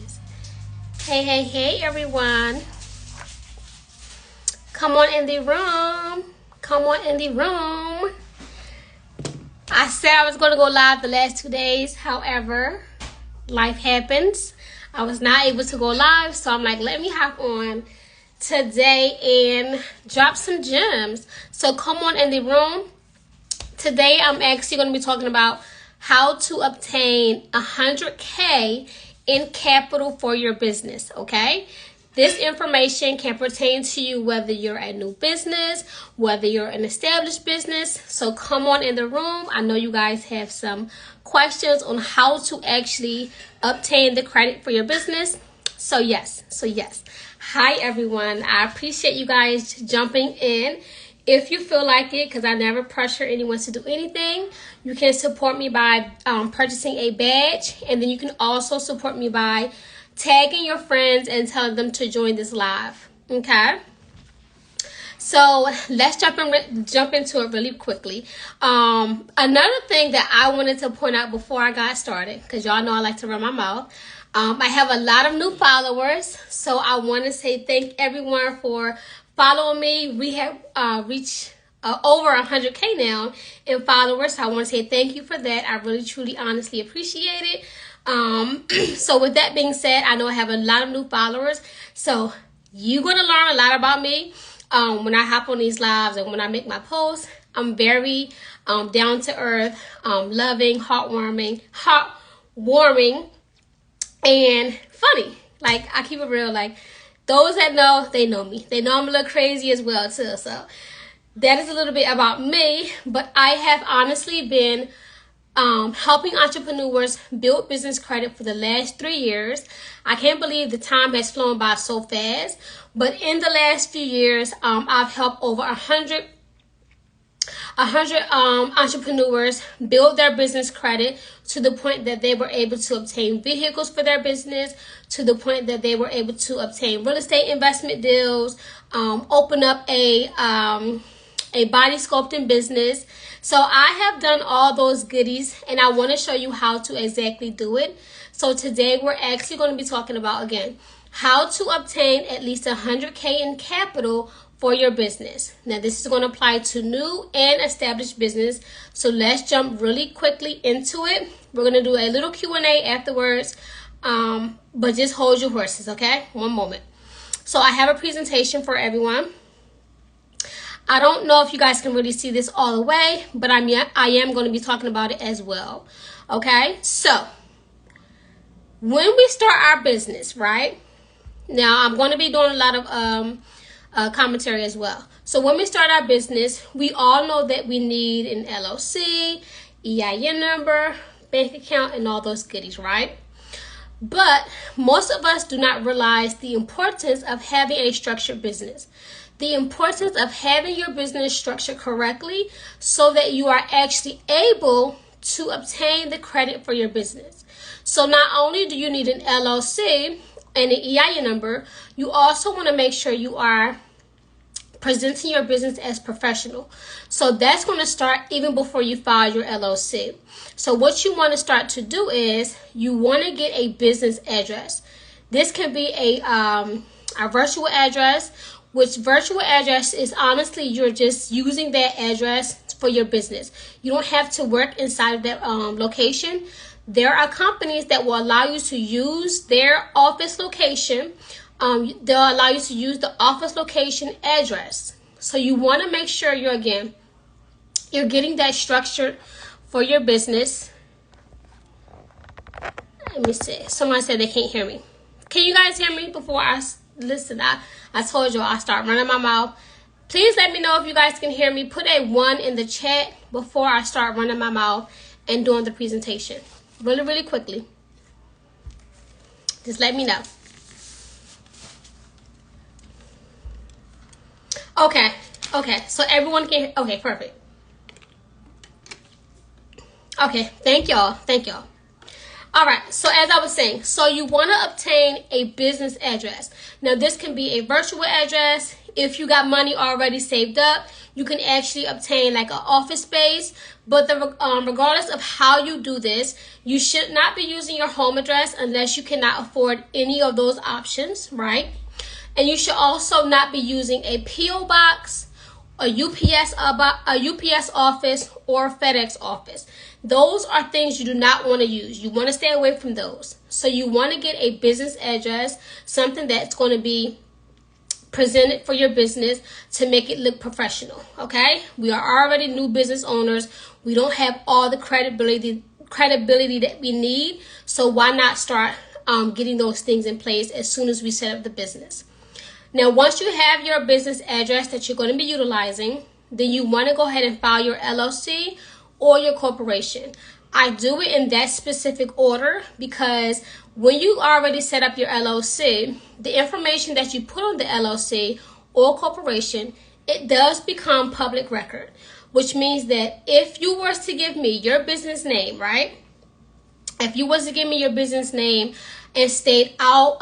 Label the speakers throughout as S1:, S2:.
S1: business. Hey, everyone. Come on in the room. Come on in the room. I said I was going to go live the last 2 days. However, life happens. I was not able to go live. So I'm like, let me hop on today and drop some gems. So come on in the room. Today I'm actually going to be talking about how to obtain 100K in capital for your business, okay? This information can pertain to you whether you're a new business, whether you're an established business. So come on in the room. I know you guys have some questions on how to actually obtain the credit for your business. So yes. Hi, everyone. I appreciate you guys jumping in. If you feel like it, because I never pressure anyone to do anything, you can support me by purchasing a badge. And then you can also support me by tagging your friends and telling them to join this live. Okay? So let's jump into it really quickly. Another thing that I wanted to point out before I got started, because y'all know I like to run my mouth. I have a lot of new followers. So I want to say thank everyone for following me. We have reached over 100K now in followers. So I want to say thank you for that. I really, truly, honestly appreciate it. So with that being said, I know I have a lot of new followers. So you're going to learn a lot about me when I hop on these lives and when I make my posts. I'm very down to earth, loving, heartwarming, and funny. Like, I keep it real. Like, those that know, they know me. They know I'm a little crazy as well, too. So that is a little bit about me. But I have honestly been helping entrepreneurs build business credit for the last 3 years. I can't believe the time has flown by so fast. But in the last few years, I've helped over 100 entrepreneurs build their business credit to the point that they were able to obtain vehicles for their business, to the point that they were able to obtain real estate investment deals, open up a body sculpting business. So I have done all those goodies, and I want to show you how to exactly do it. So today we're actually going to be talking about, again, how to obtain at least 100K in capital for your business. Now, this is going to apply to new and established business. So let's jump really quickly into it. We're going to do a little Q&A afterwards, but just hold your horses, okay? One moment. So I have a presentation for everyone. I don't know if you guys can really see this all the way, but I am going to be talking about it as well, okay? So when we start our business, right? Now, I'm going to be doing a lot of commentary as well. So when we start our business, we all know that we need an LLC, EIN number, bank account, and all those goodies, right? But most of us do not realize the importance of having a structured business. The importance of having your business structured correctly so that you are actually able to obtain the credit for your business. So not only do you need an LLC and an EIN number, you also want to make sure you are presenting your business as professional. So that's going to start even before you file your LLC. So what you want to start to do is you want to get a business address. This can be a virtual address, which virtual address is honestly you're just using that address for your business. You don't have to work inside of that location. There are companies that will allow you to use their office location. They'll allow you to use the office location address. So you want to make sure you're getting that structured for your business. Let me see. Someone said they can't hear me. Can you guys hear me before I listen? I told you I start running my mouth. Please let me know if you guys can hear me. Put a 1 in the chat before I start running my mouth and doing the presentation. Really, really quickly. Just let me know. Okay. So everyone can, okay, perfect. Okay, thank y'all. All right, so as I was saying, so you want to obtain a business address. Now, this can be a virtual address. If you got money already saved up, you can actually obtain like an office space. But regardless of how you do this, you should not be using your home address unless you cannot afford any of those options, right? And you should also not be using a P.O. box, a UPS office, or FedEx office. Those are things you do not want to use. You want to stay away from those. So you want to get a business address, something that's going to be presented for your business to make it look professional, okay? We are already new business owners. We don't have all the credibility that we need. So why not start getting those things in place as soon as we set up the business? Now, once you have your business address that you're going to be utilizing, then you want to go ahead and file your LLC or your corporation. I do it in that specific order because when you already set up your LLC, the information that you put on the LLC or corporation, it does become public record, which means that if you were to give me your business name, right? If you was to give me your business name and state, I'll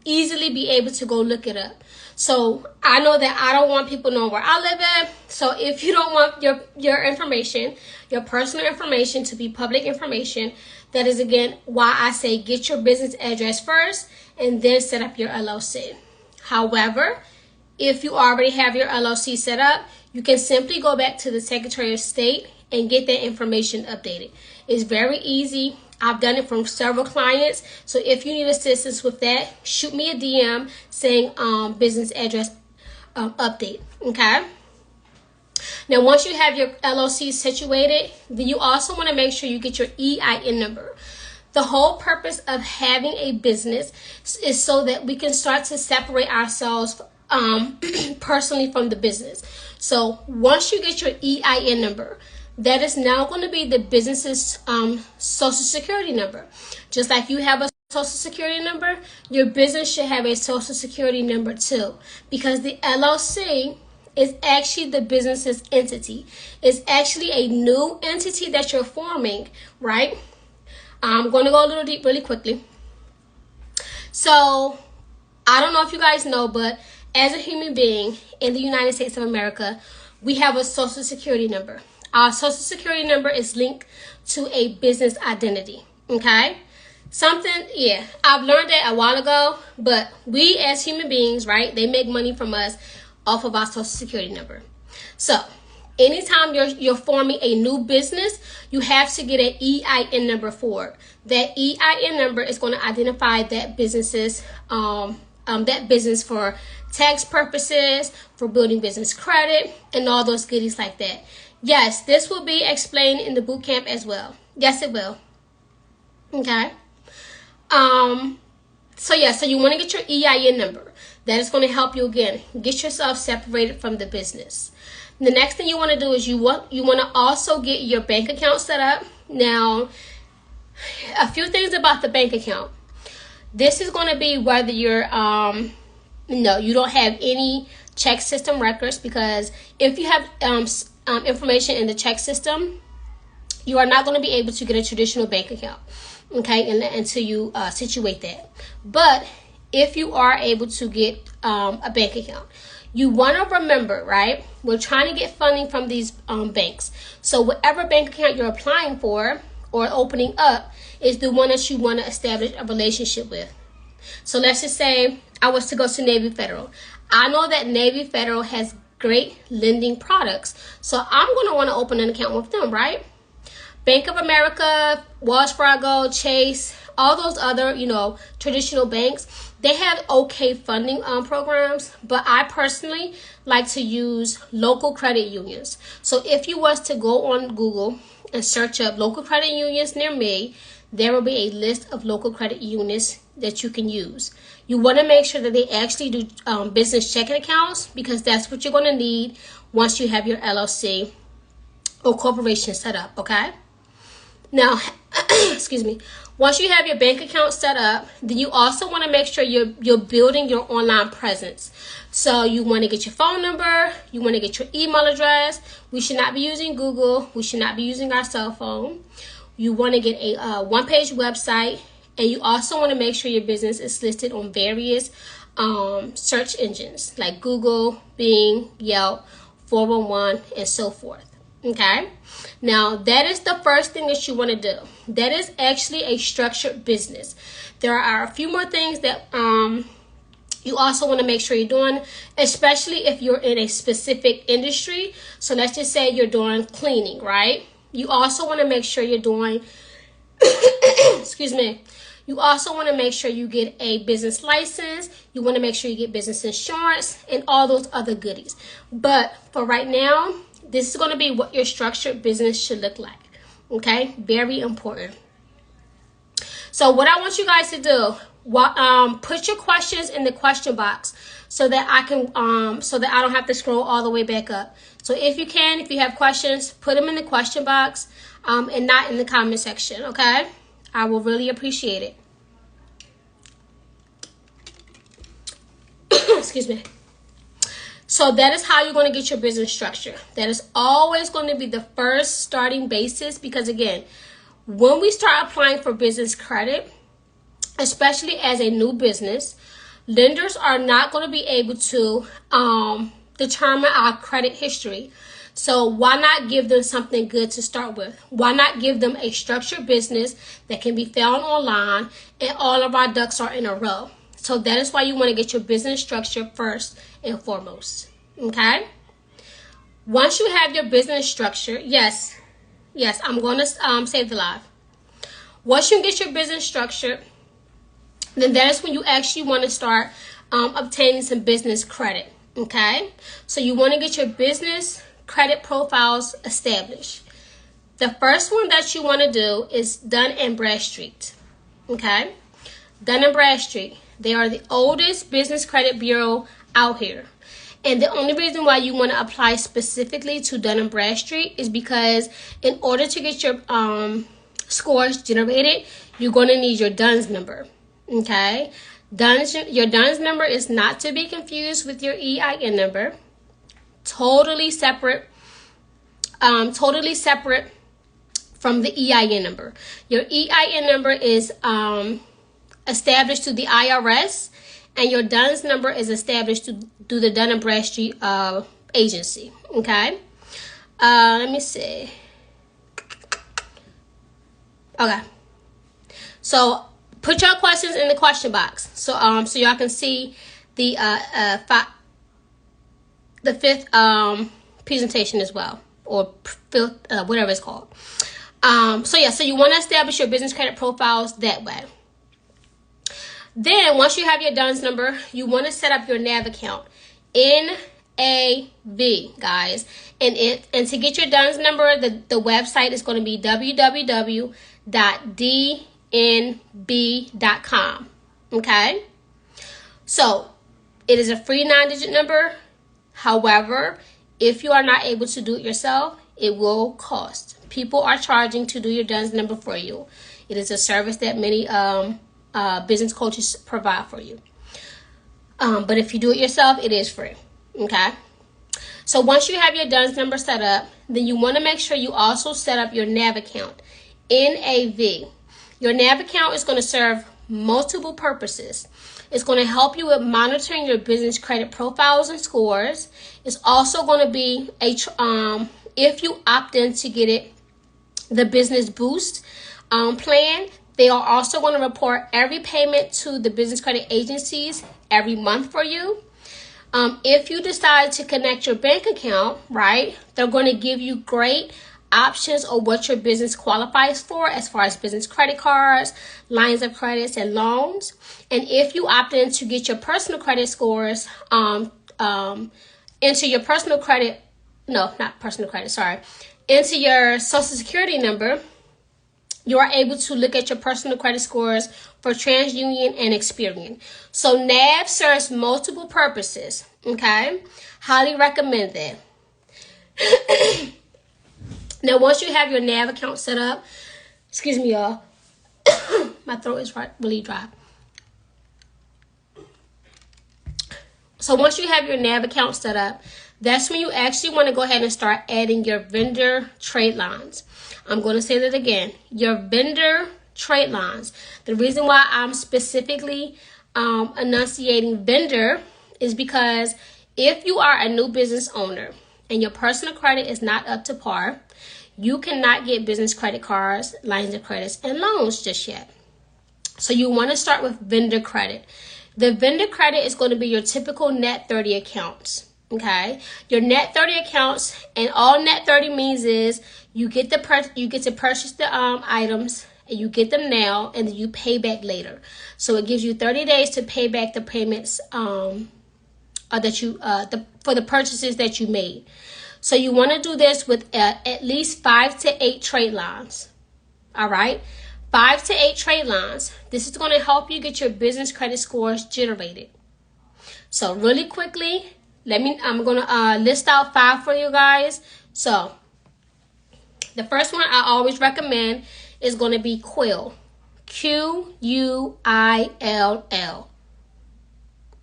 S1: easily be able to go look it up. So I know that I don't want people knowing where I live at. So if you don't want your information, your personal information to be public information, that is again why I say get your business address first and then set up your LLC. However, if you already have your LLC set up, you can simply go back to the Secretary of State and get that information updated. It's very easy. I've done it from several clients. So if you need assistance with that, shoot me a DM saying business address update. Okay. Now, once you have your LLC situated, then you also want to make sure you get your EIN number. The whole purpose of having a business is so that we can start to separate ourselves personally from the business. So once you get your EIN number, that is now going to be the business's social security number. Just like you have a social security number, your business should have a social security number too, because the LLC is actually the business's entity. It's actually a new entity that you're forming, right? I'm going to go a little deep really quickly. So I don't know if you guys know, but as a human being in the United States of America, we have a social security number. Our social security number is linked to a business identity, okay? I've learned that a while ago, but we as human beings, right, they make money from us off of our social security number. So anytime you're forming a new business, you have to get an EIN number for it. That EIN number is going to identify that business for tax purposes, for building business credit, and all those goodies like that. Yes, this will be explained in the boot camp as well. Yes, it will. Okay. So you want to get your EIN number. That is going to help you again get yourself separated from the business. The next thing you want to do is you want to also get your bank account set up. Now, a few things about the bank account. This is going to be whether you're you don't have any check system records, because if you have information in the check system, you are not going to be able to get a traditional bank account, okay, until you situate that. But if you are able to get a bank account, you want to remember, right, we're trying to get funding from these banks. So whatever bank account you're applying for or opening up is the one that you want to establish a relationship with. So let's just say I was to go to Navy Federal. I know that Navy Federal has great lending products, so I'm going to want to open an account with them, right? Bank of America, Wells Fargo, Chase, all those other, traditional banks, they have okay funding programs, but I personally like to use local credit unions. So if you was to go on Google and search up local credit unions near me, there will be a list of local credit unions that you can use. You want to make sure that they actually do business checking accounts, because that's what you're going to need once you have your LLC or corporation set up, okay? Now, excuse me. Once you have your bank account set up, then you also want to make sure you're building your online presence. So you want to get your phone number, you want to get your email address. We should not be using Google. We should not be using our cell phone. You want to get a one-page website, and you also want to make sure your business is listed on various search engines like Google, Bing, Yelp, 411, and so forth. Okay, now that is the first thing that you want to do. That is actually a structured business. There are a few more things that you also want to make sure you're doing, especially if you're in a specific industry. So let's just say you're doing cleaning, right? You also want to make sure you're doing excuse me. You also want to make sure you get a business license. You want to make sure you get business insurance and all those other goodies. But for right now, this is going to be what your structured business should look like. Okay? Very important. So what I want you guys to do, put your questions in the question box so that I can so that I don't have to scroll all the way back up. So if you have questions, put them in the question box and not in the comment section, okay? I will really appreciate it. Excuse me. So that is how you're going to get your business structure. That is always going to be the first starting basis, because again, when we start applying for business credit, especially as a new business, lenders are not going to be able to determine our credit history. So why not give them something good to start with? Why not give them a structured business that can be found online and all of our ducks are in a row? So that is why you want to get your business structure first and foremost. Okay? Once you have your business structure, yes, I'm going to save the live. Once you get your business structure, then that is when you actually want to start obtaining some business credit. Okay? So you want to get your business credit profiles established. The first one that you want to do is Dun & Bradstreet. Okay? Dun & Bradstreet. They are the oldest business credit bureau out here. And the only reason why you want to apply specifically to Dun & Bradstreet is because in order to get your scores generated, you're going to need your DUNS number. Okay? Your DUNS number is not to be confused with your EIN number. Totally separate from the EIN number. Your EIN number is established to the IRS, and your DUNS number is established to the Dun & Bradstreet agency. Okay? Let me see. Okay. So put your questions in the question box, so y'all can see the fifth presentation as well, or fifth, whatever it's called. So you want to establish your business credit profiles that way. Then once you have your DUNS number, you want to set up your NAV account. NAV, guys. And to get your DUNS number, the website is going to be www.dnb.com. Okay? So it is a free 9-digit number. However, if you are not able to do it yourself, it will cost. People are charging to do your DUNS number for you. It is a service that many business coaches provide for you. But if you do it yourself, it is free. Okay? So once you have your DUNS number set up, then you want to make sure you also set up your NAV account. NAV. Your NAV account is going to serve multiple purposes. It's going to help you with monitoring your business credit profiles and scores. It's also going to be if you opt in to get it, the Business Boost plan. They are also going to report every payment to the business credit agencies every month for you. If you decide to connect your bank account, right, they're going to give you great options of what your business qualifies for as far as business credit cards, lines of credits, and loans. And if you opt in to get your personal credit scores into your personal credit, into your Social Security number, you are able to look at your personal credit scores for TransUnion and Experian. So NAV serves multiple purposes, okay? Highly recommend that. Now, once you have your NAV account set up, excuse me, y'all. My throat is really dry. So once you have your NAV account set up, That's when you actually want to go ahead and start adding your vendor trade lines. I'm going to say that again. Your vendor trade lines. The reason why I'm specifically enunciating vendor is because if you are a new business owner and your personal credit is not up to par, you cannot get business credit cards, lines of credits, and loans just yet. So you want to start with vendor credit. The vendor credit is going to be your typical net 30 accounts. Okay, your net 30 accounts, and all net 30 means is you get to purchase the items, and you get them now, and then you pay back later. So it gives you 30 days to pay back the payments for the purchases that you made. So you want to do this with at least 5 to 8 trade lines. All right, 5 to 8 trade lines. This is going to help you get your business credit scores generated. So really quickly, I'm going to list out 5 for you guys. So the first one I always recommend is going to be Quill. Quill.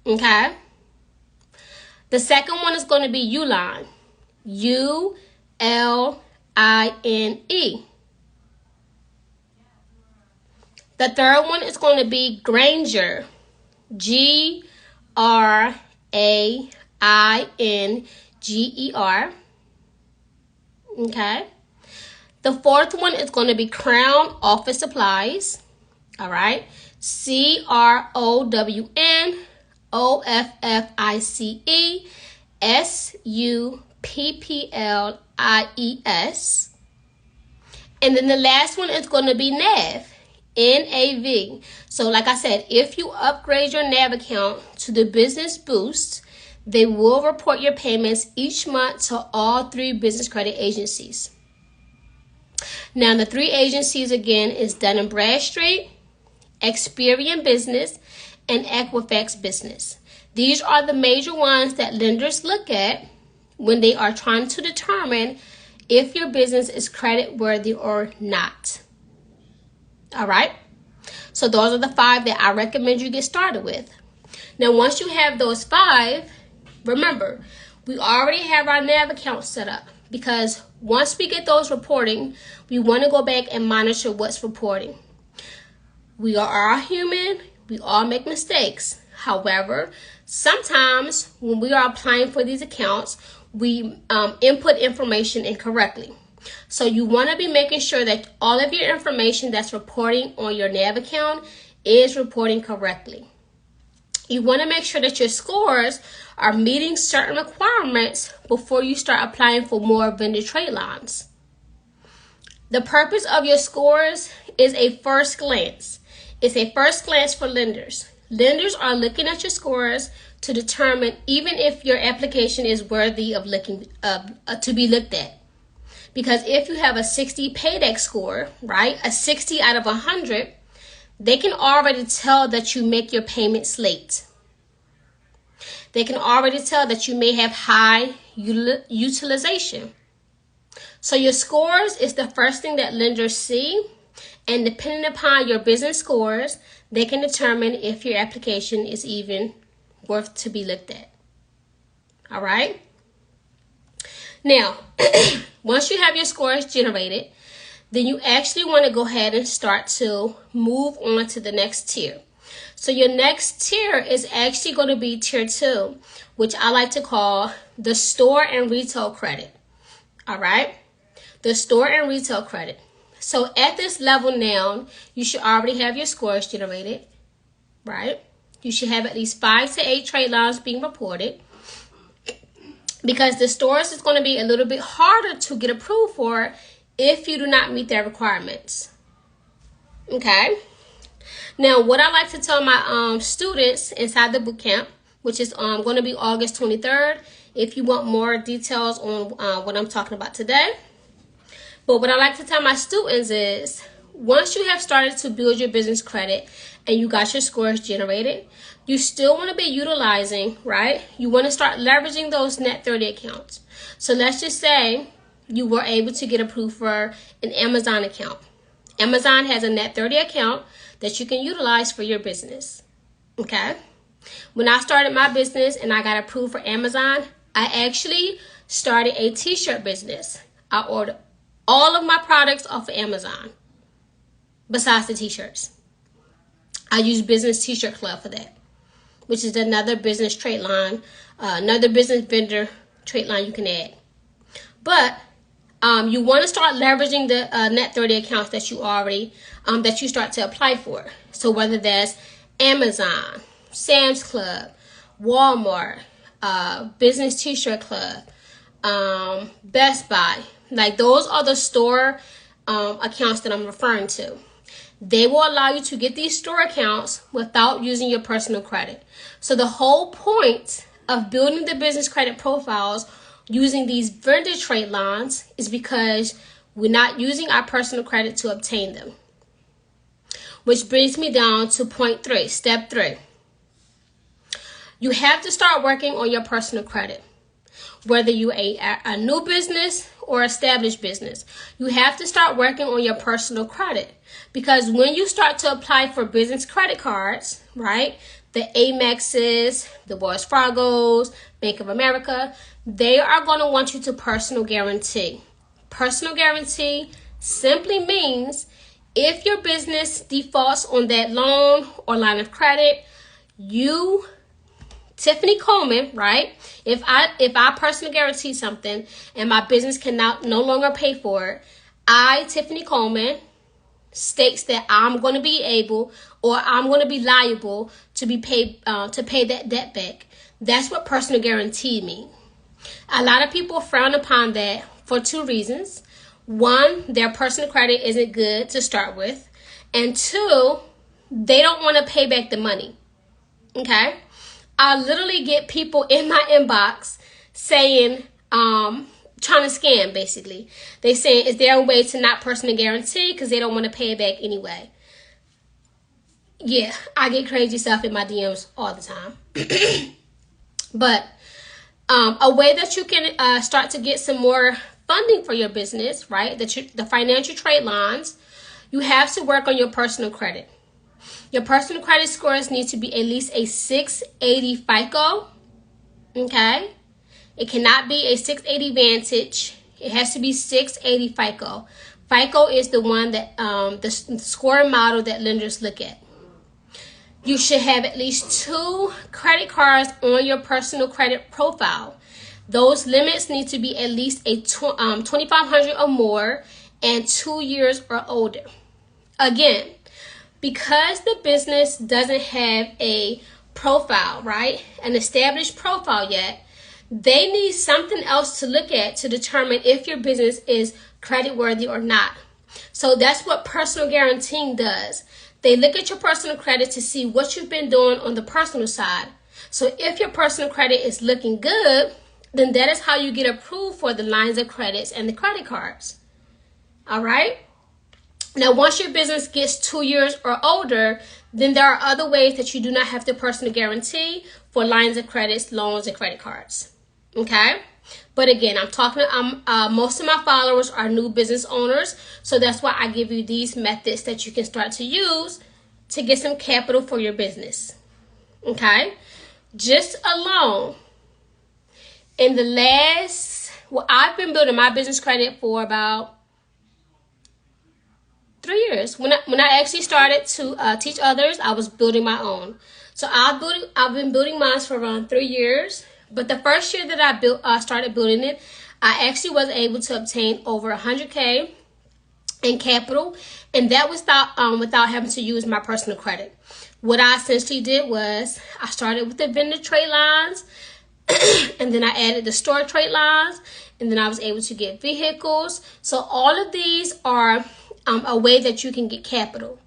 S1: Okay. The second one is going to be Uline. Uline. The third one is going to be Granger. Granger. Okay. The fourth one is going to be Crown Office Supplies. All right. CROWNOFFICESUPPLIES. And then the last one is going to be NAV. NAV. So like I said, if you upgrade your NAV account to the Business Boost, they will report your payments each month to all 3 business credit agencies. Now the 3 agencies again is Dun & Bradstreet, Experian Business, and Equifax Business. These are the major ones that lenders look at when they are trying to determine if your business is credit worthy or not. All right. So those are the 5 that I recommend you get started with. Now, once you have those 5, remember, we already have our NAV account set up, because once we get those reporting, we want to go back and monitor what's reporting. We are all human. We all make mistakes. However, sometimes when we are applying for these accounts, we input information incorrectly. So you want to be making sure that all of your information that's reporting on your NAV account is reporting correctly. You want to make sure that your scores are meeting certain requirements before you start applying for more vendor trade lines. The purpose of your scores is a first glance. It's a first glance for lenders. Lenders are looking at your scores to determine even if your application is worthy of to be looked at. Because if you have a 60 paydex score, right, a 60 out of 100, they can already tell that you make your payments late. They can already tell that you may have high utilization. So your scores is the first thing that lenders see, and depending upon your business scores, they can determine if your application is even worth to be looked at. All right? Now, once you have your scores generated, then you actually want to go ahead and start to move on to the next tier. So your next tier is actually going to be tier 2, which I like to call the store and retail credit. All right? The store and retail credit. So at this level now, you should already have your scores generated, right? You should have at least 5 to 8 trade lines being reported, because the stores is going to be a little bit harder to get approved for if you do not meet their requirements. Okay. Now, what I like to tell my students inside the bootcamp, which is going to be August 23rd, if you want more details on what I'm talking about today. But what I like to tell my students is, once you have started to build your business credit and you got your scores generated, you still want to be utilizing, right? You want to start leveraging those net 30 accounts. So let's just say you were able to get approved for an Amazon account. Amazon has a net 30 account that you can utilize for your business. Okay? When I started my business and I got approved for Amazon, I actually started a t-shirt business. I ordered all of my products off of Amazon, besides the t-shirts. I use Business T-Shirt Club for that, which is another business trade line, another business vendor trade line you can add. But you want to start leveraging the net 30 accounts that you already, that you start to apply for. So whether that's Amazon, Sam's Club, Walmart, Business T-Shirt Club, Best Buy, like those are the store accounts that I'm referring to. They will allow you to get these store accounts without using your personal credit. So the whole point of building the business credit profiles using these vendor trade lines is because we're not using our personal credit to obtain them. Which brings me down to point 3, step 3. You have to start working on your personal credit. Whether you're a new business or established business, you have to start working on your personal credit. Because when you start to apply for business credit cards, right, the Amexes, the Wells Fargos, Bank of America, they are going to want you to personal guarantee. Personal guarantee simply means if your business defaults on that loan or line of credit, you, Tiffany Coleman, right? If I personally guarantee something and my business cannot no longer pay for it, I, Tiffany Coleman, states that I'm going to be able or I'm going to be liable to be paid to pay that debt back. That's what personal guarantee means. A lot of people frown upon that for 2 reasons. 1, their personal credit isn't good to start with, and 2, they don't want to pay back the money. Okay? I literally get people in my inbox saying, trying to scam, basically. They say, is there a way to not personally guarantee because they don't want to pay it back anyway? Yeah, I get crazy stuff in my DMs all the time. But a way that you can start to get some more funding for your business, right? The financial trade lines, you have to work on your personal credit. Your personal credit scores need to be at least a 680 FICO. Okay? It cannot be a 680 Vantage. It has to be 680 FICO. FICO is the one that the scoring model that lenders look at. You should have at least 2 credit cards on your personal credit profile. Those limits need to be at least a $2,500 or more and 2 years or older. Again, because the business doesn't have a profile, right? An established profile yet, they need something else to look at to determine if your business is credit worthy or not. So that's what personal guaranteeing does. They look at your personal credit to see what you've been doing on the personal side. So if your personal credit is looking good, then that is how you get approved for the lines of credits and the credit cards. All right? Now, once your business gets 2 years or older, then there are other ways that you do not have to personally guarantee for lines of credits, loans, and credit cards. Okay? But again, most of my followers are new business owners, so that's why I give you these methods that you can start to use to get some capital for your business. Okay? Just alone, in the I've been building my business credit for about 3 years. When I actually started to teach others, I was building my own. So I've been building mine for around 3 years. But the first year that I started building it, I actually was able to obtain over $100K in capital, and that was without having to use my personal credit. What I essentially did was I started with the vendor trade lines, and then I added the store trade lines, and then I was able to get vehicles. So all of these are a way that you can get capital.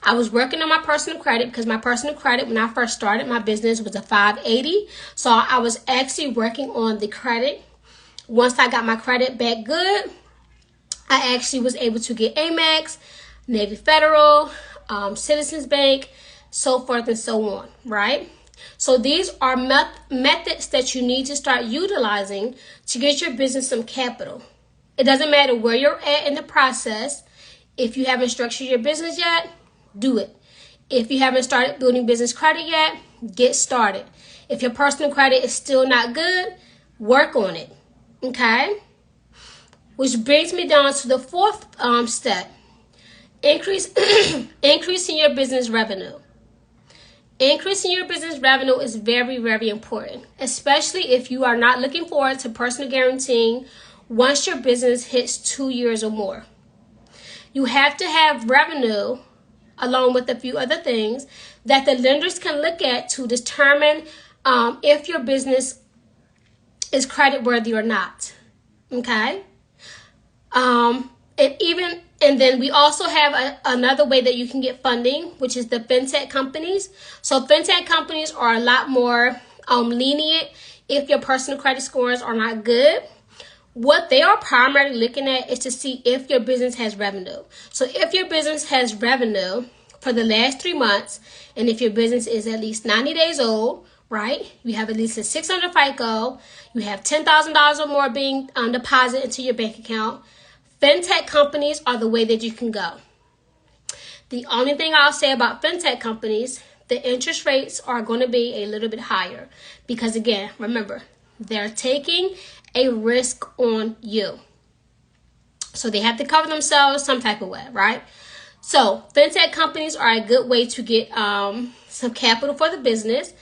S1: I was working on my personal credit because my personal credit when I first started my business was a 580. So I was actually working on the credit. Once I got my credit back good, I actually was able to get Amex, Navy Federal, Citizens Bank, so forth and so on, right? So these are methods that you need to start utilizing to get your business some capital. It doesn't matter where you're at in the process. If you haven't structured your business yet, do it. If you haven't started building business credit yet, get started. If your personal credit is still not good, Work on it. Okay? Which brings me down to the fourth step. Increasing your business revenue. Increasing your business revenue is very, very important, especially if you are not looking forward to personal guaranteeing once your business hits 2 years or more. You have to have revenue along with a few other things that the lenders can look at to determine if your business is creditworthy or not. Okay? And then we also have another way that you can get funding, which is the Fintech Companies. So Fintech Companies are a lot more lenient if your personal credit scores are not good. What they are primarily looking at is to see if your business has revenue. So if your business has revenue for the last 3 months, and if your business is at least 90 days old, right? You have at least a 600 FICO, you have $10,000 or more being deposited into your bank account, Fintech companies are the way that you can go. The only thing I'll say about Fintech companies, the interest rates are going to be a little bit higher because, again, remember, they're taking a risk on you. So they have to cover themselves some type of way, right? So Fintech companies are a good way to get some capital for the business,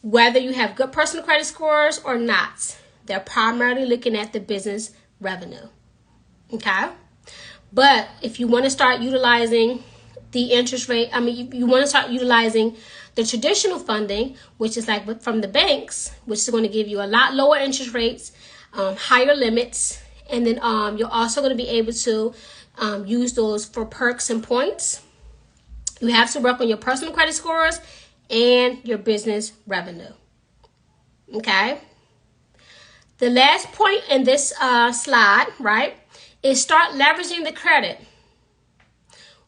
S1: whether you have good personal credit scores or not. They're primarily looking at the business revenue. Okay, but if you want to start utilizing the interest rate, you want to start utilizing the traditional funding, which is like from the banks, which is going to give you a lot lower interest rates, higher limits, and then you're also going to be able to use those for perks and points. You have to work on your personal credit scores and your business revenue. Okay, the last point in this slide, right, is start leveraging the credit.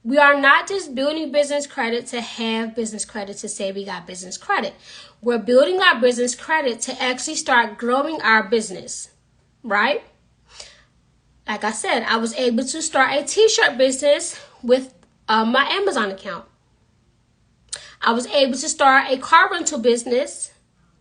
S1: We are not just building business credit to have business credit to say we got business credit. We're building our business credit to actually start growing our business, right? Like I said, I was able to start a t-shirt business with my Amazon account. I was able to start a car rental business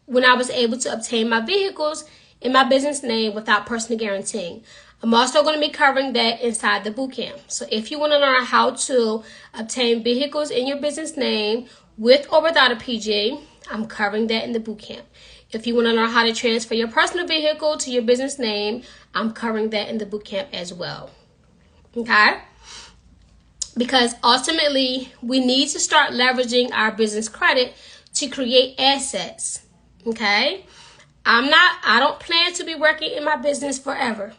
S1: when I was able to obtain my vehicles in my business name without personal guaranteeing. I'm also going to be covering that inside the bootcamp. So if you want to learn how to obtain vehicles in your business name with or without a PG, I'm covering that in the bootcamp. If you want to learn how to transfer your personal vehicle to your business name, I'm covering that in the bootcamp as well. Okay? Because ultimately, we need to start leveraging our business credit to create assets. Okay? I don't plan to be working in my business forever.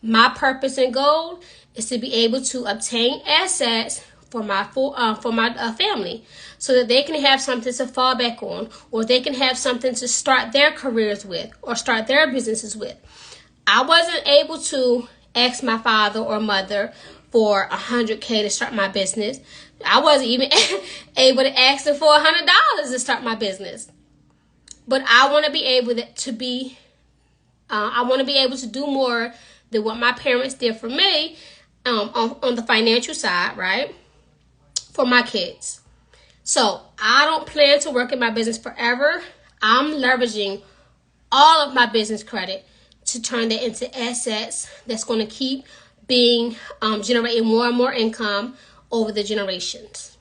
S1: My purpose and goal is to be able to obtain assets for my family so that they can have something to fall back on, or they can have something to start their careers with or start their businesses with. I wasn't able to ask my father or mother for $100K to start my business. I wasn't even able to ask them for $100 to start my business. But I want to be able to do more than what my parents did for me on the financial side, right? For my kids. So I don't plan to work in my business forever. I'm leveraging all of my business credit to turn that into assets that's going to keep being generating more and more income over the generations,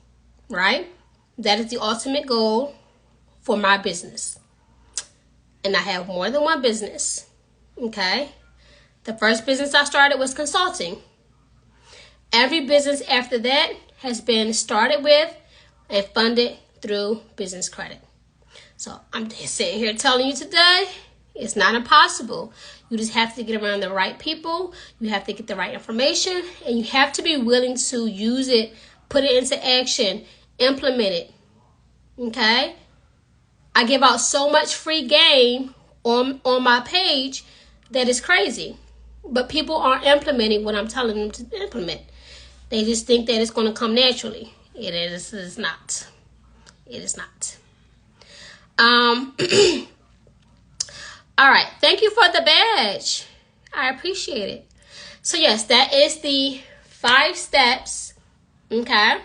S1: right? That is the ultimate goal for my business. And I have more than one business, okay? The first business I started was consulting. Every business after that has been started with and funded through business credit. So I'm just sitting here telling you today, it's not impossible. You just have to get around the right people. You have to get the right information. And you have to be willing to use it, put it into action, implement it. Okay? I give out so much free game on my page that is crazy. But people aren't implementing what I'm telling them to implement. They just think that it's going to come naturally. It is not. It is not. All right. Thank you for the badge. I appreciate it. So yes, that is the 5 steps. Okay.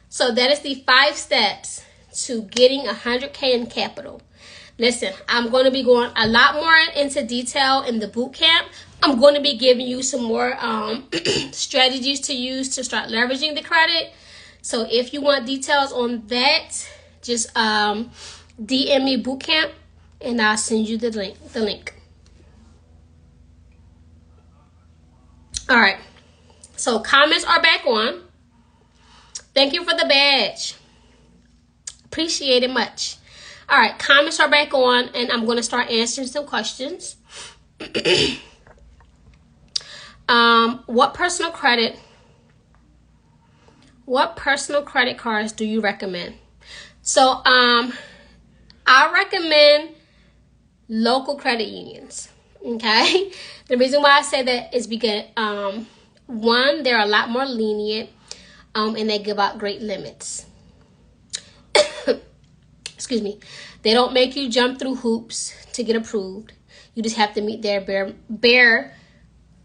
S1: So that is the 5 steps to getting $100K in capital. Listen, I'm going to be going a lot more into detail in the boot camp. I'm going to be giving you some more strategies to use to start leveraging the credit. So if you want details on that, just DM me bootcamp and I'll send you the link. All right. So comments are back on. Thank you for the badge. Appreciate it much. All right, comments are back on, and I'm going to start answering some questions. What personal credit cards do you recommend? So I recommend local credit unions. Okay, the reason why I say that is because one, they're a lot more lenient, and they give out great limits. Excuse me. They don't make you jump through hoops to get approved. You just have to meet their bare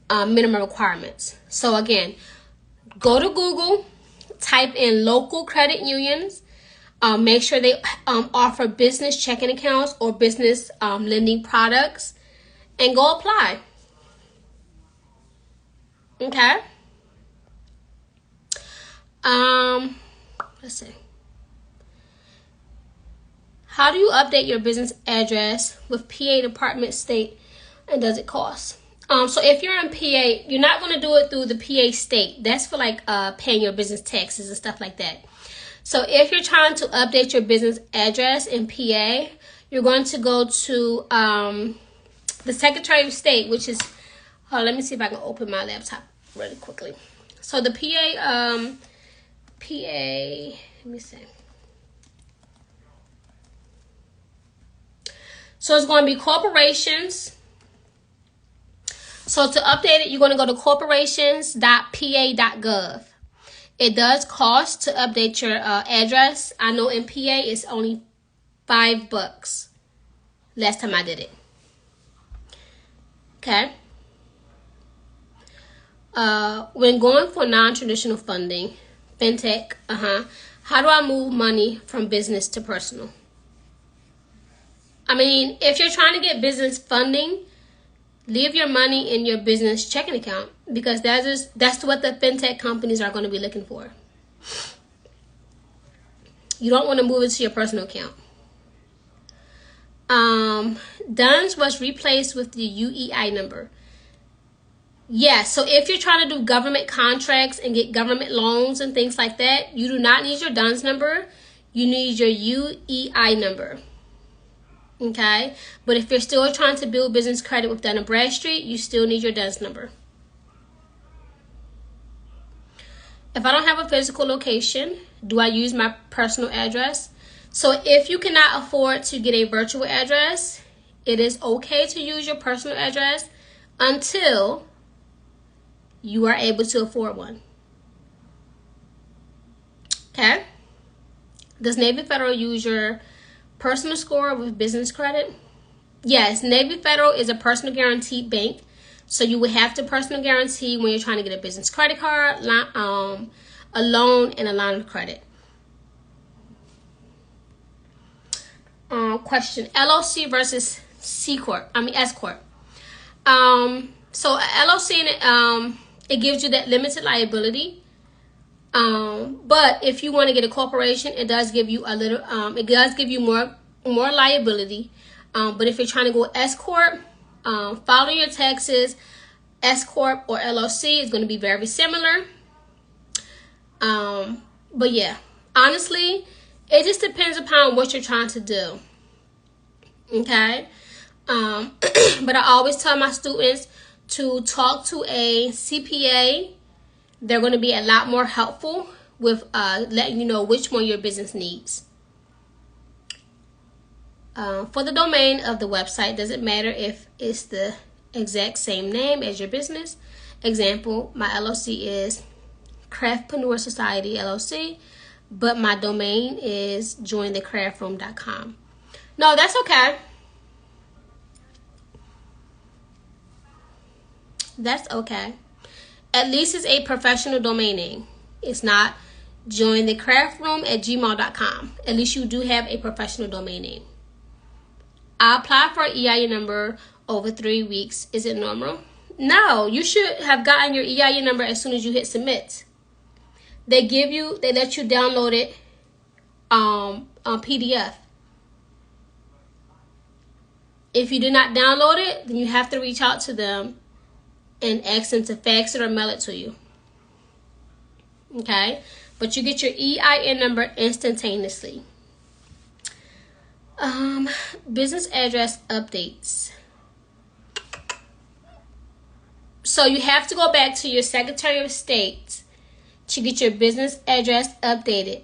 S1: minimum requirements. So again, go to Google, type in local credit unions. Make sure they offer business checking accounts or business lending products, and go apply. Okay. Let's see. How do you update your business address with PA department, state, and does it cost? So if you're in PA, you're not going to do it through the PA state. That's for like paying your business taxes and stuff like that. So if you're trying to update your business address in PA, you're going to go to the Secretary of State, which is, let me see if I can open my laptop really quickly. So the PA, let me see. So it's going to be corporations. So to update it, you're going to go to corporations.pa.gov. It does cost to update your address. I know in PA it's only $5 last time I did it. Okay. When going for non-traditional funding, fintech, how do I move money from business to personal? I mean, if you're trying to get business funding, leave your money in your business checking account, because that's what the fintech companies are going to be looking for. You don't want to move it to your personal account. DUNS was replaced with the UEI number. Yeah, so if you're trying to do government contracts and get government loans and things like that, you do not need your DUNS number. You need your UEI number. Okay, but if you're still trying to build business credit with Dun & Bradstreet, you still need your DUNS number. If I don't have a physical location, do I use my personal address? So if you cannot afford to get a virtual address, it is okay to use your personal address until you are able to afford one. Okay? Does Navy Federal use your personal score with business credit? Yes, Navy Federal is a personal guaranteed bank. So you would have to personal guarantee when you're trying to get a business credit card, a loan, and a line of credit. Question: LLC versus C Corp. S Corp. So LLC, it gives you that limited liability. But if you want to get a corporation, it does give you a little. It does give you more liability. But if you're trying to go S Corp, filing your taxes, S Corp or LLC is going to be very similar. But yeah, honestly, it just depends upon what you're trying to do. Okay. But I always tell my students to talk to a CPA. They're going to be a lot more helpful with letting you know which one your business needs. For the domain of the website, doesn't matter if it's the exact same name as your business. Example, my LLC is Craftpreneur Society LLC, but my domain is jointhecraftroom.com. No, that's okay. That's okay. At least it's a professional domain name. It's not jointhecraftroom@gmail.com. At least you do have a professional domain name. I applied for an EIN number over 3 weeks. Is it normal? No, you should have gotten your EIN number as soon as you hit submit. They let you download it on PDF. If you did not download it, then you have to reach out to them and ask them to fax it or mail it to you. Okay? But you get your EIN number instantaneously. Business address updates. So you have to go back to your Secretary of State to get your business address updated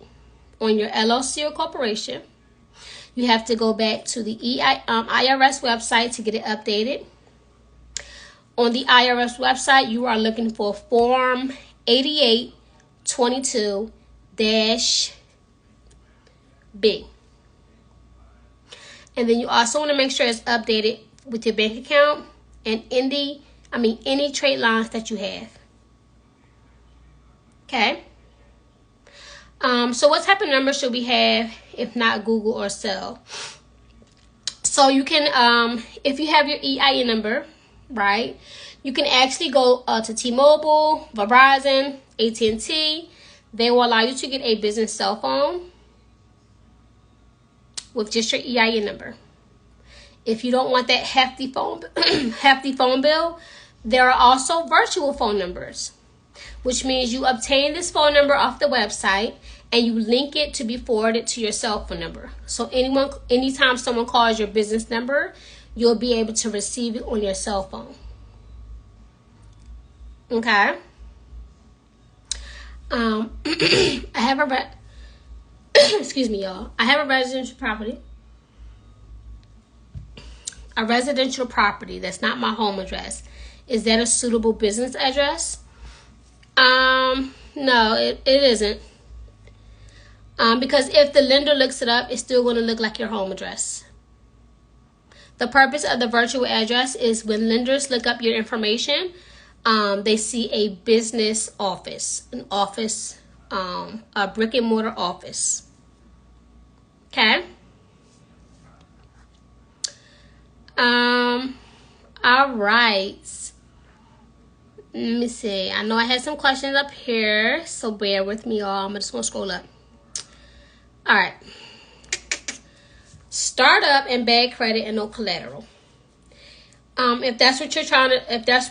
S1: on your LLC or corporation. You have to go back to the IRS website to get it updated. On the IRS website, you are looking for Form 8822-B. And then you also want to make sure it's updated with your bank account and any trade lines that you have. Okay. So what type of number should we have if not Google or cell? So you can, if you have your EIN number, right, you can actually go to T-Mobile, Verizon, AT&T. They will allow you to get a business cell phone with just your EIN number. If you don't want that hefty phone bill, there are also virtual phone numbers, which means you obtain this phone number off the website and you link it to be forwarded to your cell phone number. So anytime someone calls your business number, you'll be able to receive it on your cell phone. Okay. I have excuse me, y'all. I have a residential property. A residential property that's not my home address. Is that a suitable business address? No, it isn't. Because if the lender looks it up, it's still going to look like your home address. The purpose of the virtual address is when lenders look up your information, they see a business office, a brick and mortar office. Okay. All right. Let me see. I know I had some questions up here, so bear with me, y'all. I'm just gonna scroll up. All right. Startup and bad credit and no collateral. If that's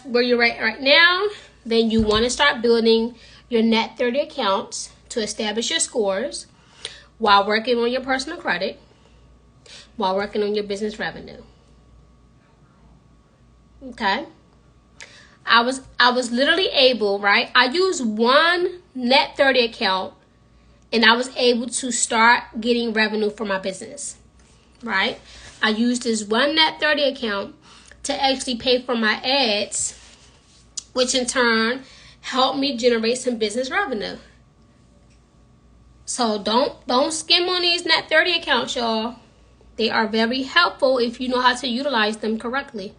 S1: where you're at right now, then you want to start building your net 30 accounts to establish your scores while working on your personal credit, while working on your business revenue. Okay. I was literally able, right? I used one net 30 account and I was able to start getting revenue for my business, right? I used this one net 30 account to actually pay for my ads, which in turn helped me generate some business revenue. So don't skim on these net 30 accounts, y'all. They are very helpful if you know how to utilize them correctly.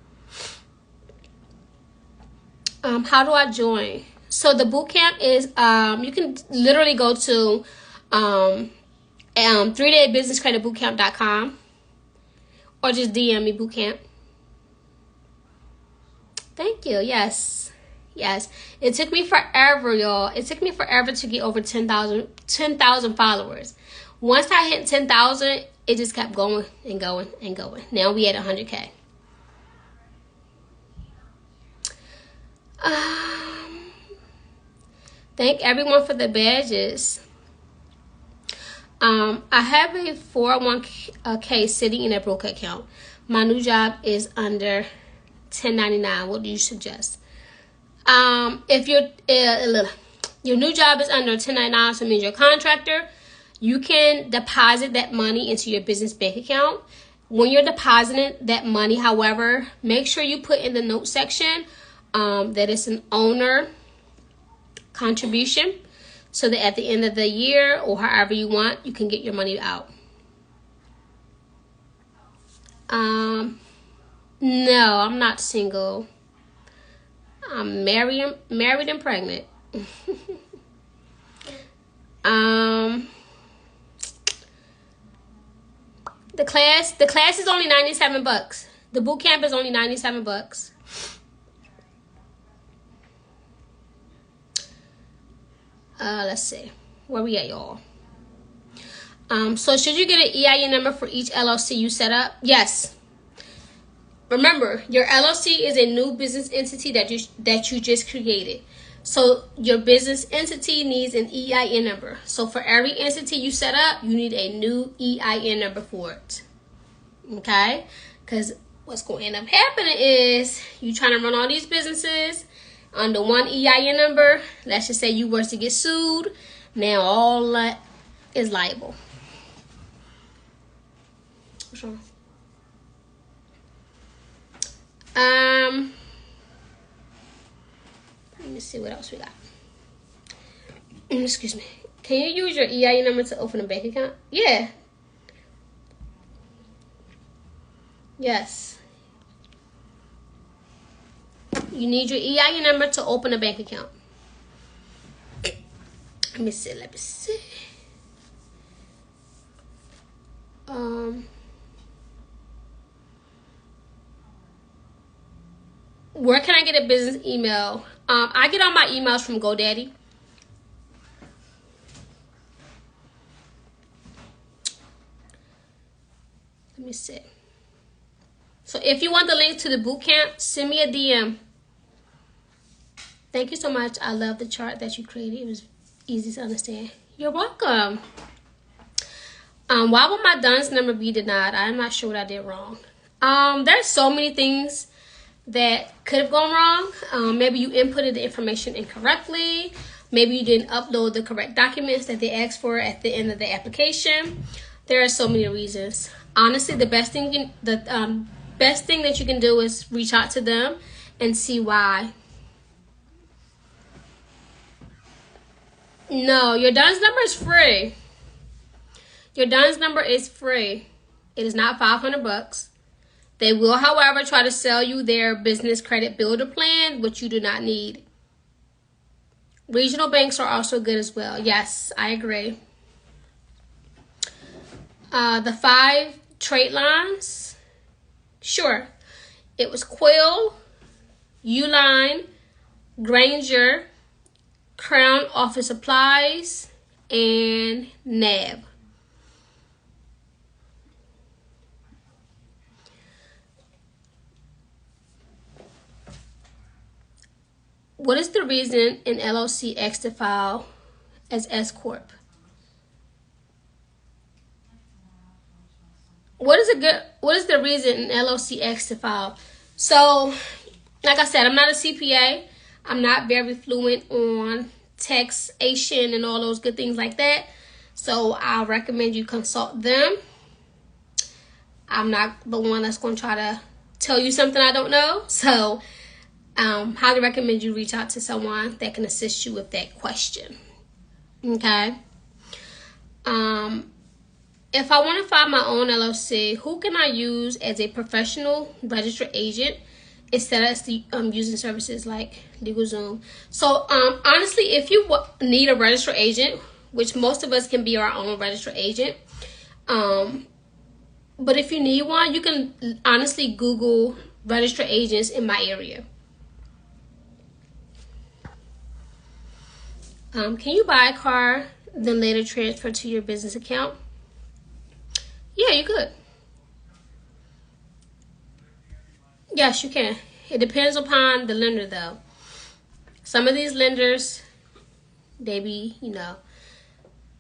S1: How do I join? So the boot camp is you can literally go to 3daybusinesscreditbootcamp.com or just DM me bootcamp. Thank you. Yes. It took me forever, y'all. It took me forever to get over 10,000 followers. Once I hit 10,000, it just kept going and going and going. Now we at 100K. Thank everyone for the badges. I have a 401k sitting in a broker account. My new job is under 1099. What do you suggest? If your new job is under 1099, so it means you're a contractor, you can deposit that money into your business bank account. When you're depositing that money, however, make sure you put in the note section that it's an owner contribution, so that at the end of the year or however you want, you can get your money out. No, I'm not single. I'm married and pregnant. The class is only $97. The boot camp is only $97. Let's see. Where we at, y'all? So should you get an EIN number for each LLC you set up? Yes. Remember, your LLC is a new business entity that you just created. So your business entity needs an EIN number. So for every entity you set up, you need a new EIN number for it. Okay? Because what's going to end up happening is you trying to run all these businesses under one EIN number. Let's just say you were to get sued. Now all that is liable. What's wrong? Let me see what else we got. Excuse me. Can you use your EIN number to open a bank account? Yeah. Yes. You need your EIN number to open a bank account. Let me see. Where can I get a business email? I get all my emails from GoDaddy. Let me see. So if you want the link to the boot camp, send me a DM. Thank you so much. I love the chart that you created. It was easy to understand. You're welcome. Why would my DUNS number be denied? I'm not sure what I did wrong. There's so many things that could have gone wrong. Maybe you inputted the information incorrectly. Maybe you didn't upload the correct documents that they asked for at the end of the application. There are so many reasons. Honestly, the best thing that you can do is reach out to them and see why. No, your DUNS number is free. Your DUNS number is free. It is not $500. They will, however, try to sell you their business credit builder plan, which you do not need. Regional banks are also good as well. Yes, I agree. The 5 trade lines, sure. It was Quill, Uline, Granger, Crown Office Supplies, and NAB. What is the reason an LLC X to file as S Corp? What is the reason an LLC X to file? So, like I said, I'm not a CPA. I'm not very fluent on taxation and all those good things like that. So I recommend you consult them. I'm not the one that's going to try to tell you something I don't know. So highly recommend you reach out to someone that can assist you with that question. Okay. If I want to file my own LLC, who can I use as a professional registered agent instead of using services like Legalzoom? So honestly, if you need a registered agent, which most of us can be our own registered agent, but if you need one, you can honestly Google registered agents in my area. Can you buy a car, then later transfer to your business account? Yeah, you could. Yes, you can. It depends upon the lender, though. Some of these lenders, they be,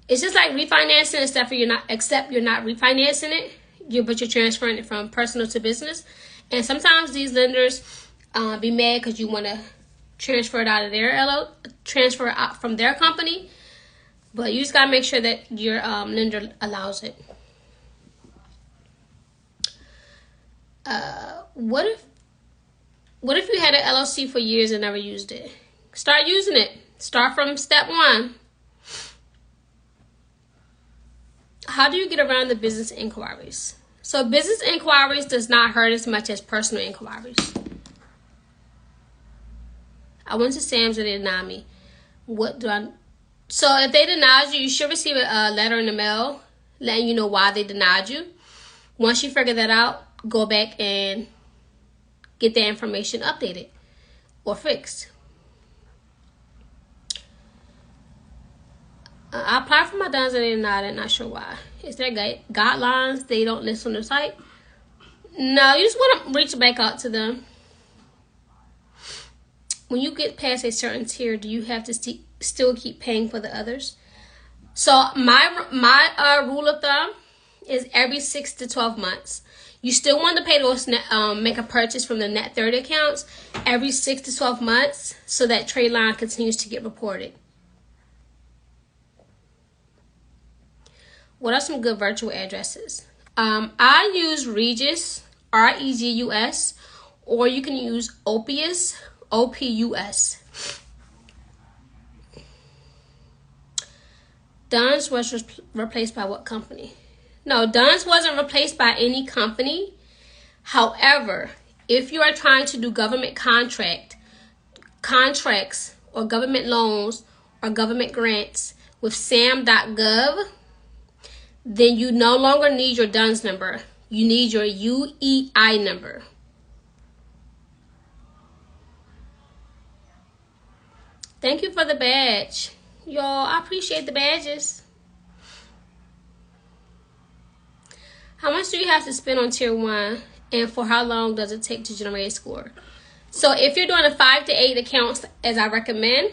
S1: it's just like refinancing, except you're not refinancing it, but you're transferring it from personal to business. And sometimes these lenders be mad because you want to transfer it out from their company, but you just gotta make sure that your lender allows it. What if you had an LLC for years and never used it? Start using it. Start from step 1. How do you get around the business inquiries? So business inquiries does not hurt as much as personal inquiries. I went to Sam's and they denied me. So if they denied you, you should receive a letter in the mail letting you know why they denied you. Once you figure that out, go back and get the information updated or fixed. I applied for my DUNS and they're not sure why. Is there guidelines they don't list on the site? No, you just want to reach back out to them. When you get past a certain tier, do you have to still keep paying for the others? So my rule of thumb is every 6 to 12 months. You still want to pay those make a purchase from the net 30 accounts every 6 to 12 months so that trade line continues to get reported. What are some good virtual addresses? I use Regus, Regus, or you can use Opus, Opus. DUNS was replaced by what company? No, DUNS wasn't replaced by any company. However, if you are trying to do government contracts or government loans or government grants with sam.gov, then you no longer need your DUNS number. You need your UEI number. Thank you for the badge. Y'all, I appreciate the badges. How much do you have to spend on tier 1? And for how long does it take to generate a score? So if you're doing a 5 to 8 accounts, as I recommend,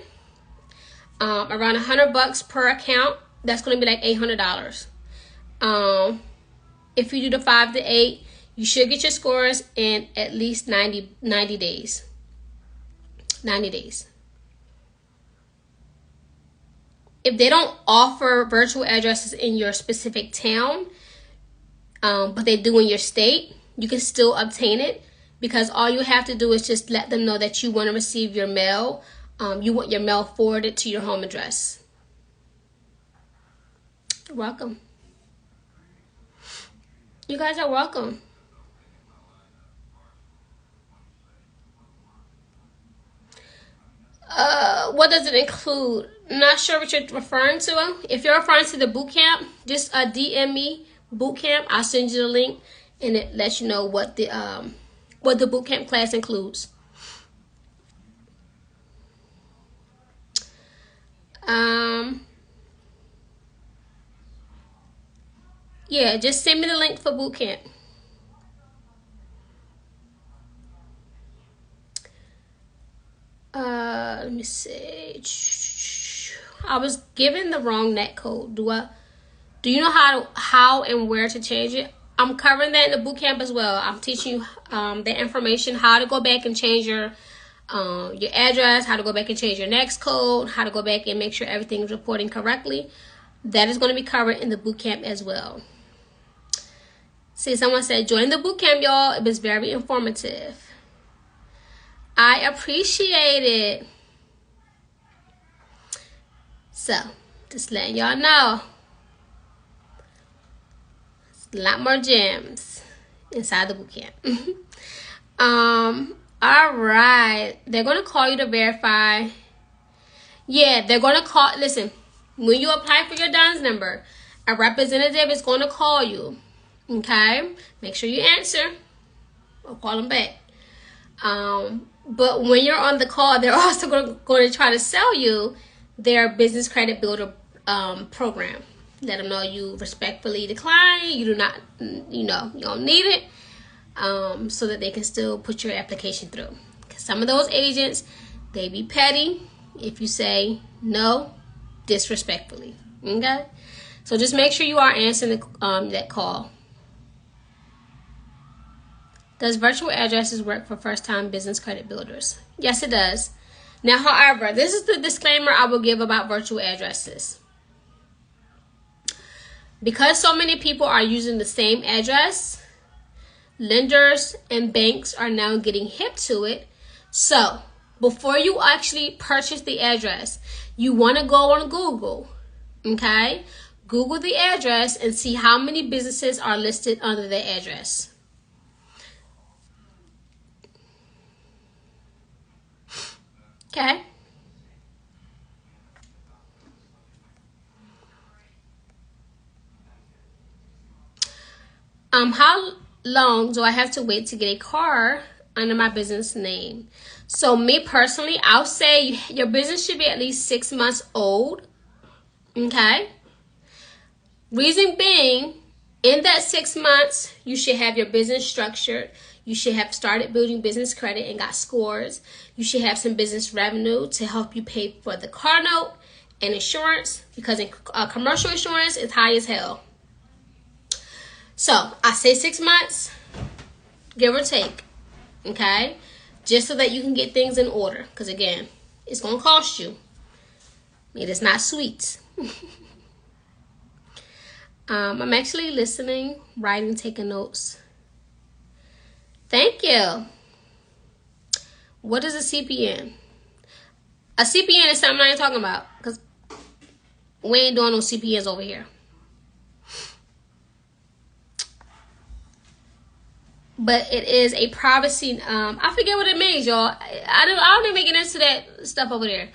S1: around $100 per account, that's going to be like $800. If you do the 5 to 8, you should get your scores in at least 90 days. 90 days. If they don't offer virtual addresses in your specific town, but they do in your state, you can still obtain it, because all you have to do is just let them know that you want to receive your mail. You want your mail forwarded to your home address. You're welcome. You guys are welcome. What does it include? Not sure what you're referring to. If you're referring to the boot camp, just DM me boot camp. I'll send you the link, and it lets you know what the boot camp class includes. Yeah, just send me the link for boot camp. Let me see. I was given the wrong net code. Do you know how and where to change it? I'm covering that in the boot camp as well. I'm teaching you the information, how to go back and change your address, how to go back and change your next code, how to go back and make sure everything is reporting correctly. That is going to be covered in the boot camp as well. See, someone said, join the boot camp, y'all. It was very informative. I appreciate it. So, just letting y'all know. There's a lot more gems inside the boot camp. All right. They're going to call you to verify. Yeah, they're going to call. Listen, when you apply for your DUNS number, a representative is going to call you. Okay? Make sure you answer or call them back. But when you're on the call, they're also going to try to sell you their business credit builder program. Let them know you respectfully decline. You do not, you don't need it, so that they can still put your application through. Because some of those agents, they be petty if you say no disrespectfully. Okay? So just make sure you are answering that call. Does virtual addresses work for first-time business credit builders? Yes, it does. Now, however, this is the disclaimer I will give about virtual addresses. Because so many people are using the same address, lenders and banks are now getting hip to it. So, before you actually purchase the address, you want to go on Google, okay? Google the address and see how many businesses are listed under the address. Okay. How long do I have to wait to get a car under my business name? So me personally, I'll say your business should be at least 6 months old. Okay. Reason being, in that 6 months, you should have your business structured. You should have started building business credit and got scores. You should have some business revenue to help you pay for the car note and insurance, because commercial insurance is high as hell. So I say 6 months, give or take, okay? Just so that you can get things in order. Because again, it's going to cost you. It is not sweet. I'm actually listening, writing, taking notes. Thank you. What is a CPN? A CPN is something I ain't talking about, because we ain't doing no CPNs over here. But it is a privacy, I forget what it means, y'all. I don't even get into that stuff over there.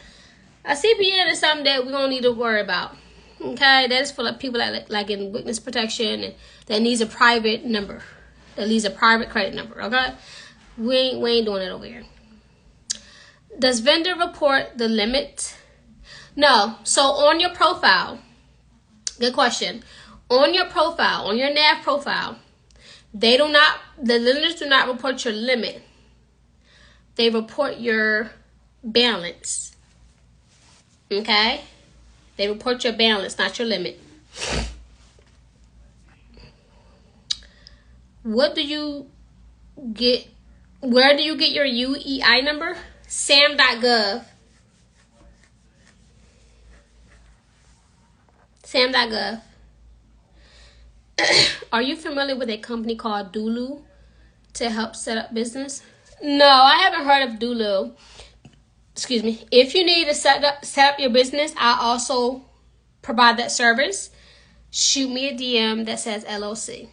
S1: A CPN is something that we don't need to worry about. Okay, that is for people that like in witness protection and that needs a private number, that needs a private credit number. Okay, we ain't doing it over here. Does vendor report the limit? No. So on your profile, good question. On your profile, on your NAV profile, the lenders do not report your limit. They report your balance. Okay. They report your balance, not your limit. What do you get? Where do you get your UEI number? Sam.gov. Sam.gov. Are you familiar with a company called Dulu to help set up business? No, I haven't heard of Dulu. Excuse me. If you need to set up your business, I also provide that service. Shoot me a DM that says LLC.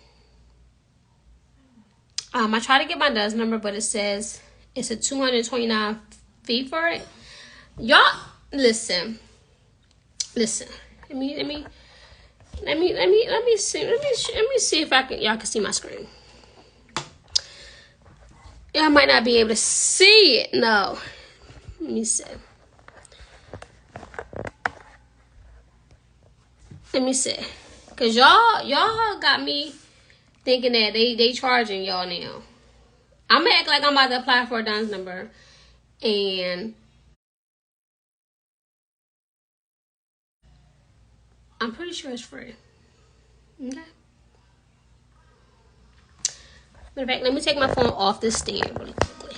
S1: I try to get my DUNS number, but it says it's a $229 fee for it. Y'all, listen. Let me see if y'all can see my screen. Y'all might not be able to see it. No. Let me see. Cause y'all got me thinking that they charging y'all now. I'm gonna act like I'm about to apply for a DUNS number, and I'm pretty sure it's free. Okay. Matter of fact, let me take my phone off the stand really quickly.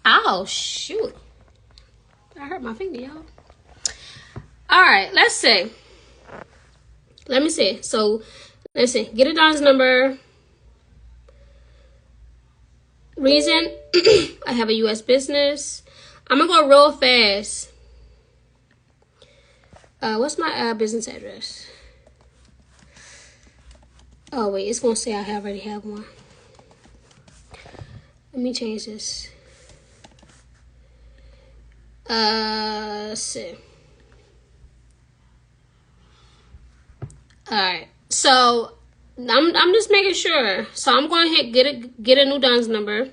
S1: Oh, shoot. I hurt my finger, y'all. All right, let's see. Let me see. So, let's see. Get a DUNS number. Reason, I have a U.S. business. I'm going to go real fast. What's my business address? Oh, wait. It's going to say I already have one. Let me change this. Let's see. All right. So I'm just making sure. So I'm going to hit get a new DUNS number.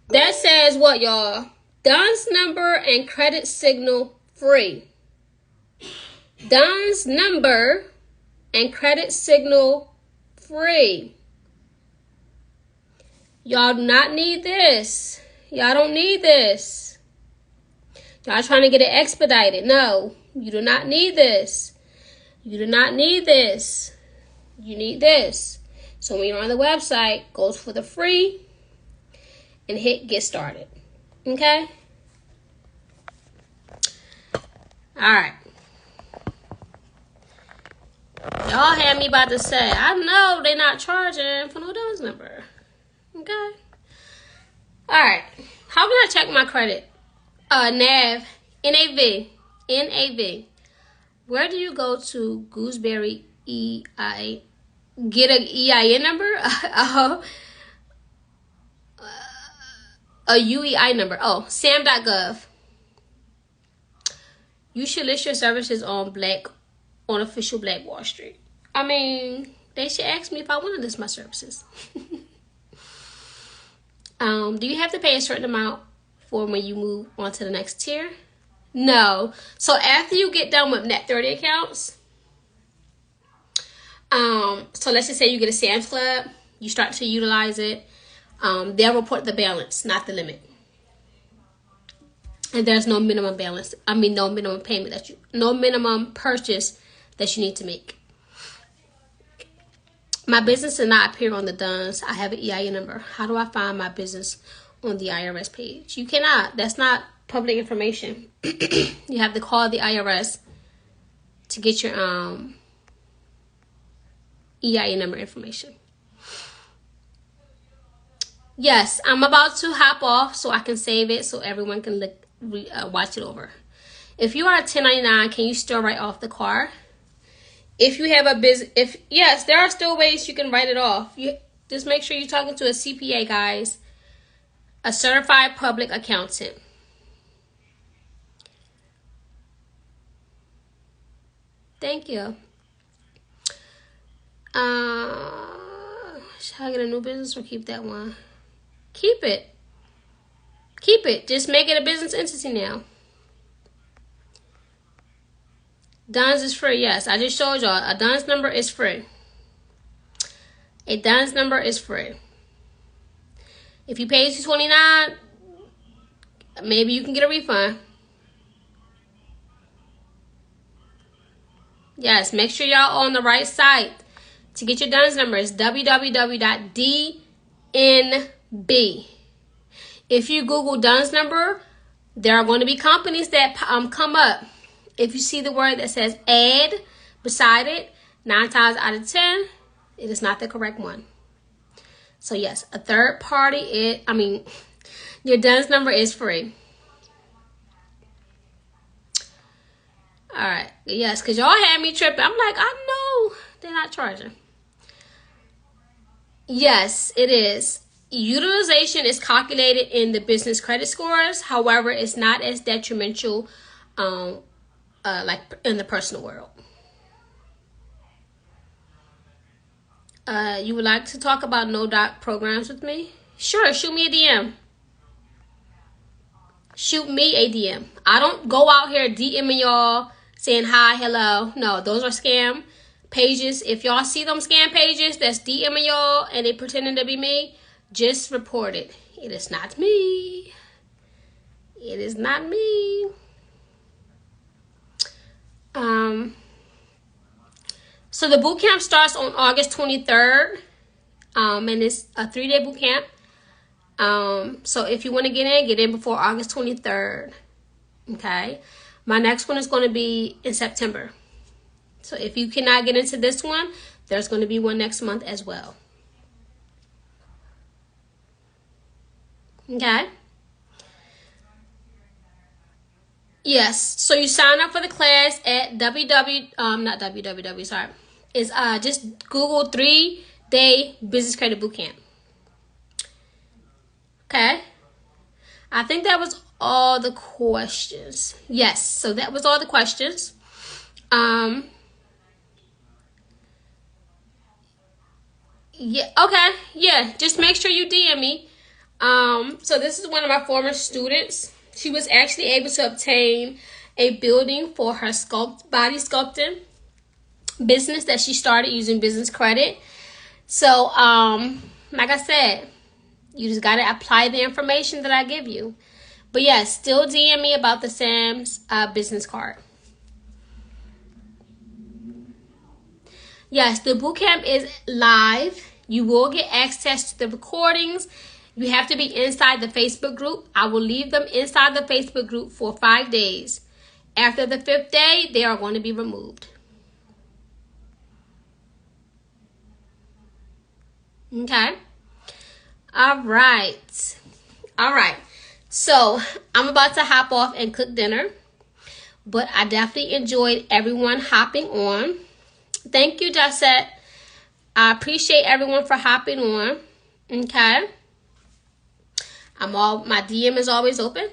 S1: That says what, y'all? DUNS number and credit signal free. DUNS number and credit signal free. Y'all do not need this. Y'all don't need this. Y'all trying to get it expedited. No, you do not need this. You do not need this. You need this. So when you're on the website, go for the free and hit get started. Okay? Alright. Y'all had me about to say, I know they're not charging for no DUNS number. Okay? Alright. How can I check my credit? NAV. NAV. Where do you go to Gooseberry EI? Get an EIN number? A UEI number. Oh, sam.gov. You should list your services on official Black Wall Street. I mean, they should ask me if I want to list my services. Do you have to pay a certain amount for when you move on to the next tier? No. So after you get done with net 30 accounts, so let's just say you get a Sam's Club, you start to utilize it, they'll report the balance, not the limit. And there's no minimum balance. I mean, no minimum payment no minimum purchase that you need to make. My business does not appear on the DUNS. I have an EIN number. How do I find my business on the IRS page? You cannot. That's not public information. You have to call the IRS to get your EIN number information. Yes, I'm about to hop off so I can save it so everyone can watch it over. If you are a 1099, can you still write off the car? If you have a business, yes, there are still ways you can write it off. You just make sure you're talking to a CPA, guys, a certified public accountant. Thank you. Should I get a new business or keep that one? Keep it. Keep it. Just make it a business entity now. DUNS is free. Yes, I just showed y'all. A DUNS number is free. A DUNS number is free. If you pay $229, maybe you can get a refund. Yes, make sure y'all on the right site to get your DUNS number. It's www.dnb. If you Google DUNS number, there are going to be companies that come up. If you see the word that says add beside it, 9 times out of 10, it is not the correct one. So yes, a third party, your DUNS number is free. All right, yes, because y'all had me tripping. I'm like, I know they're not charging. Yes, it is. Utilization is calculated in the business credit scores. However, it's not as detrimental like in the personal world. You would like to talk about no-doc programs with me? Sure, shoot me a DM. Shoot me a DM. I don't go out here DMing y'all saying hi, hello. No, those are scam pages. If y'all see them scam pages that's DMing y'all and they pretending to be me, just report it. It is not me. It is not me. So the boot camp starts on August 23rd, and it's a 3-day boot camp. So if you want to get in before August 23rd, okay? My next one is going to be in September. So if you cannot get into this one, there's going to be one next month as well. Okay? Yes, so you sign up for the class at It's just Google 3-day business credit boot camp. Okay? I think that was all the questions. Yes, so that was all the questions. Yeah, okay. Yeah, just make sure you DM me. So this is one of my former students. She was actually able to obtain a building for her body sculpting business that she started using business credit. So, like I said, you just got to apply the information that I give you. But yes, still DM me about the Sam's business card. Yes, the bootcamp is live. You will get access to the recordings. You have to be inside the Facebook group. I will leave them inside the Facebook group for 5 days. After the 5th day, they are going to be removed. Okay. All right. So I'm about to hop off and cook dinner. But I definitely enjoyed everyone hopping on. Thank you, Josette. I appreciate everyone for hopping on. Okay. My DM is always open.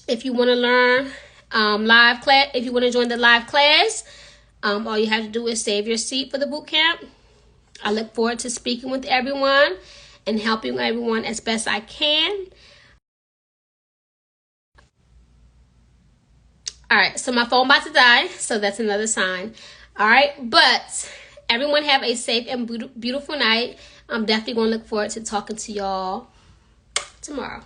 S1: If you want to learn live class, if you want to join the live class, All you have to do is save your seat for the boot camp. I look forward to speaking with everyone and helping everyone as best I can. All right, so my phone about to die, so that's another sign. All right, but everyone have a safe and beautiful night. I'm definitely going to look forward to talking to y'all tomorrow.